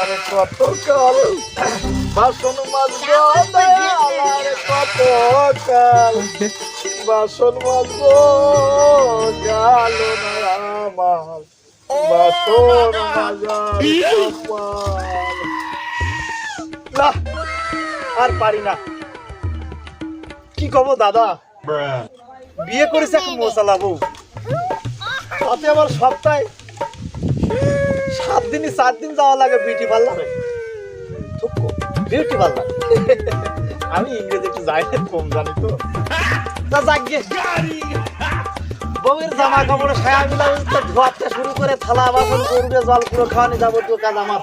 আরে কত কাল বাসন মাজবো আলারে কত কাল বাসন মাজবো গেল না আমার বাসন মাজার কপাল। না আর পারি না, কি কব দাদা, বিয়ে করেছে এখন মশালা বউ, তাতে আবার সপ্তাহে 7 দিনই 4 দিন যাওয়া লাগে বিউটি পার্লারে। বিউটি পার্লার আমি ইংরেজি একটু যাই কম জানি তো। তা যাকে বউয়ের জামা কাপড়ে সায়া ব্লাউজ ধোয়াতে শুরু করে থালা বাসন গরুরে জল পুরো খাওয়ানি যাবতীয় কাজ আমার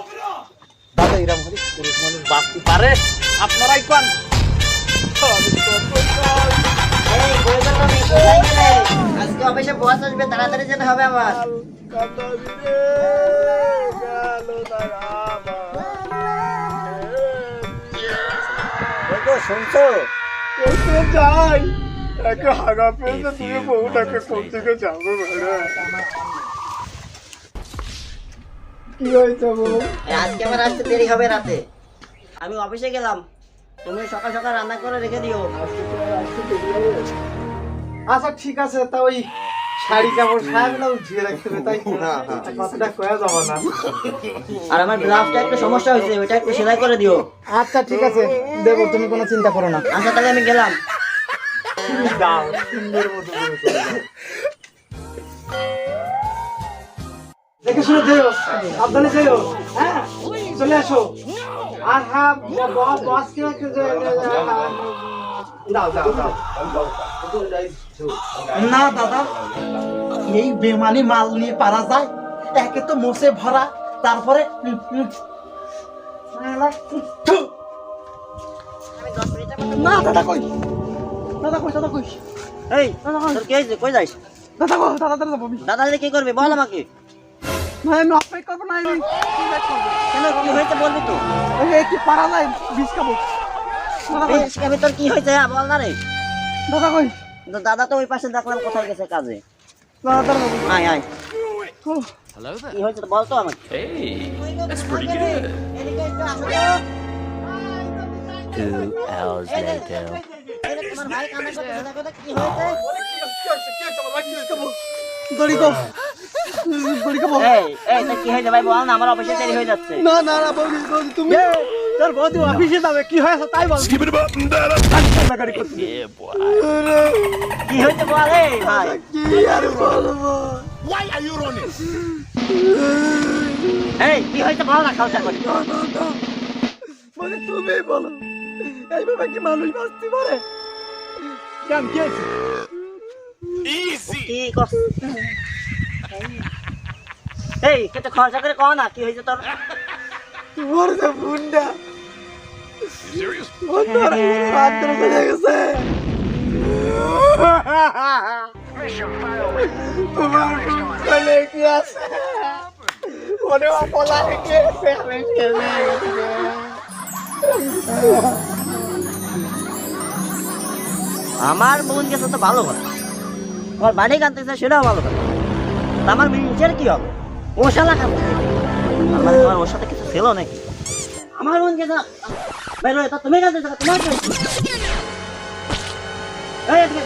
দাদা এরকম হলে পুরুষ মানুষ বাঁচতে পারে? আপনারাই কোন। আজকে অফিসে বস আসবে, তাড়াতাড়ি যেতে হবে আমার। শুনছো যাই একে হাগা পেয়েছে, তুমি বউটাকে কোন দিকে যাবো? কি হয়েছে বউ? আজকে আমার আসতে দেরি হবে রাতে, আমি অফিসে গেলাম, তুমি সকাল সকাল রান্না করে রেখে দিও। আচ্ছা ঠিক আছে, তা ওই শাড়ি কাপড় সায়া ব্লাউজ ধুয়ে রাখবে, তাই কথাটা কয়া যাবে না। আর আমার ব্লাউজটা একটু সমস্যা হয়েছে, ওইটা একটু সেলাই করে দিও। আচ্ছা ঠিক আছে দেবো, তুমি কোনো চিন্তা করো না। আচ্ছা তাহলে আমি গেলাম। দাও সুন্দর মতো করে দাও। দেখে শুনে যেও, সাবধানে যেও, হ্যাঁ চলে আসো। আর হ্যাঁ বস কে দাও দাও দাও। না দাদা, এই বেমানি মাল নিয়ে পারা যায়? একে তো মোষে ভরা, তারপরে না দাদা কই, দাদা কই, দাদা কই, এই তোর কি হয়েছে, কই যাইস? দাদা কই, দাদা দাদা যাবো আমি। দাদা কি করবে বল আমাকে। ভাই আমি অপেক্ষা করবো না, আমি কেন কি হয়েছে বলবি তো? এই কি পারা যায়, বিষ খাবো। দাদা কই, তোর কি হয়েছে বল না রে। দাদা কই, দাদা তো ওই পাশে দেখলাম কোথায় গেছে কাজে। দাদা দাদা যাবো। আয় আয়, ও, কি হয়েছে বল তো আমাকে। Hey, that's pretty good. 2 hours later. তোমার ভাই কান্না করতেছে, দেখো তো কি হয়েছে। দড়ি কো, দড়ি কো। এই এই তোর কি হয়েছে ভাই বল না, আমার অফিসে দেরি হয়ে যাচ্ছে। না না না বৌদি, বৌদি তুমি তোর বৌদি অফিসে যাবে, কি হয়েছে তাই বল। Skip it up and down. Yeah, boy. কি হয়েছে বল এই ভাই। কি আর বলবো, Why are you running? এই কি হয়েছে বল না, খাওয়া করে। মানে তুমি বলো, এইভাবে কি মানুষ বাঁচতে পারে? কেন কি হয়েছে? Easy. কি কস এই কেটে খরচা করে কও না কি হয়েছে তোর। তোমার যে বুন্ডা Serious? বন্ধুরা রাত ধরে চলে গেছে, তোমার ছেলে কি আছে মনে অপলা রেখে আমি খেলে গেছে। আমার বোন গেছে তো ভালো কথা, আমার বাড়ি কানতেছে সেটাও ভালো কথা, আমার মিনিটের কি হবে, ও শালা খাবো আমার, তোমার ওর সাথে কিছু ছিল নাকি? আমার বোন গেছে বেরো, তা তুমি কানতেছ, তোমার কি হয়েছে? এই এদিকে,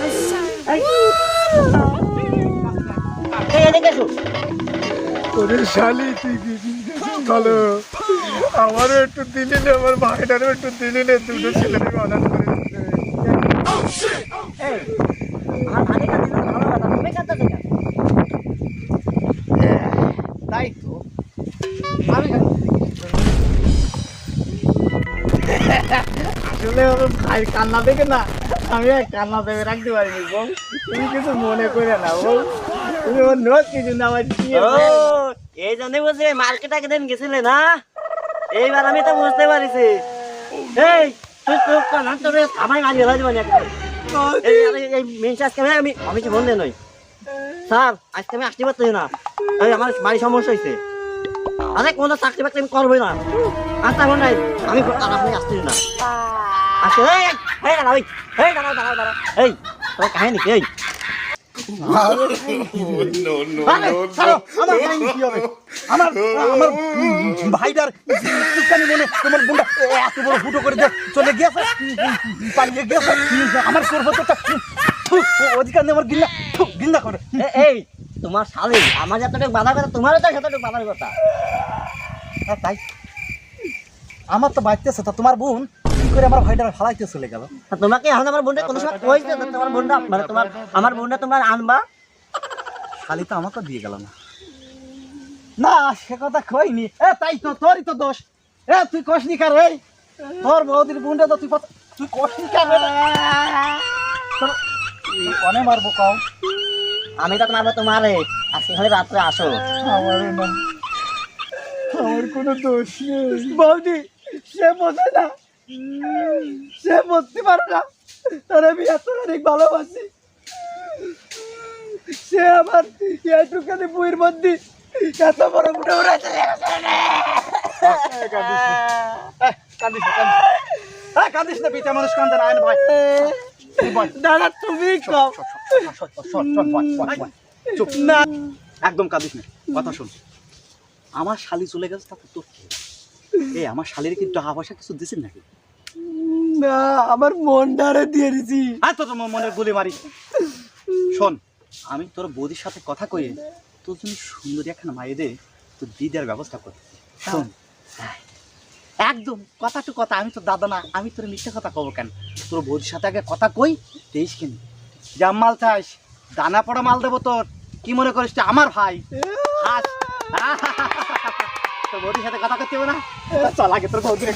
এই এদিকে এসো। ওরে শালি তুই কি ভালো, আমারও একটু দিলি না, আমার ভাইটারও একটু দিলি না, দুটো ছেলেকে অনাথ করে দিচ্ছে। এই আমার বাড়ি কানতেছে ভালো কথা, তুমি কানতেছ কেন? তাই তো আমি আসলে আমার ভাইয়ের কান্না দেখে না আমি আর কান্না দেবে রাখতে পারিনি বল, তুমি কিছু মনে করে না বল, তুমি ওর নোট কিছু না আমার কি ও এই জন্যই বলছি মার্কেটে একদিন গেছিলে না, এইবার আমি তো বুঝতে পারিছি। এই তুই চুপ কর না, তোর আমায় মারিয়ে ফেলা যাবে না। এই মেন আজকে আমি কি বন্ধে নই স্যার, আজকে আমি আসতে পারছি না, এই আমার বাড়ি সমস্যা হয়েছে। আরে কোনো চাকরি বাকরি আমি করবোই না, আচ্ছা এখন নাই আমি আপনি আসছি না আজকে। এই দাঁড়াও, এই দাঁড়াও দাঁড়াও দাঁড়াও, এই তোর কাহিনী কি? এই No, no, আরে, no, ছাড়ো, no. আমার কাহিনী কি হবে? আমার আমার ভাইটার চুপকানি মনে তোমার বোনটা এত বড় ফুটো করে দিয়ে চলে গিয়েছে, পালিয়ে গিয়েছে। আমার তোর হতো অধিকার নেই, আমার গিন্না করে। এই তোমার শালি আমার যতটুকু বাধার কথা তোমারও তো যতটুকু বাধার কথা। হ্যাঁ তাই, আমার তো বাঁচতেছে, তা তোমার বোন কি করে আমার ভাইটার ফালাইতে চলে গেল? তা তোমাকে এখন আমার বোনটা কোনো সময় কইছে যে তোমার বোনটা মানে তোমার আমার বোনটা তোমার আনবা? খালি তো আমাকে দিয়ে গেল না। না সে কথা কইনি। তাই তো তোরই তো দোষ। তুই কষনি কার রে? তোর বৌদির বোনটা তো তুই কষনি কার রে? কনে মারবো কও? আমি তো মারবো তোমারে, আজকে খালি রাত্রে আসো। আমার কোনো দোষ নেই বৌদি, সে বোঝে না, সে বুঝতে পারে না তার আমি এত অনেক ভালোবাসি। সে আমার এইটুখানি বইয়ের মধ্যে এত বড় মুঠে উড়াইতে কাঁদিস না, পিতা মানুষ কান্দে না। আইন ভাই দাদা তুমি কও চুপ না, একদম কাঁদিস না। কথা শোন, আমার শালি চলে গেছে, তাতে তোর কি? আমার শালির কি টাকা পয়সা কিছু দিছেন নাকি? না, আমার মনটারে দিয়ে দিছি। আর তো তোমার মনের গুলি মারি। শোন, আমি তোর বৌদির সাথে কথা কয়ে তোর জন্য সুন্দরী একখানা মাইয়ে দে তোর দিদার ব্যবস্থা করতেছি। শোন, একদম কথা টু কথা, আমি তোর দাদা না, আমি তোর মিথ্যে কথা কব কেন? তোর বৌদির সাথে আগে কথা কই, তেইশ কেন জাম মাল চাস, দানা পড়া মাল দেবো তোর। কি মনে করিস তুই আমার ভাই? হাস। তোর বৌদির সাথে কথা করতে হবে না? চল আগে তোর বৌদির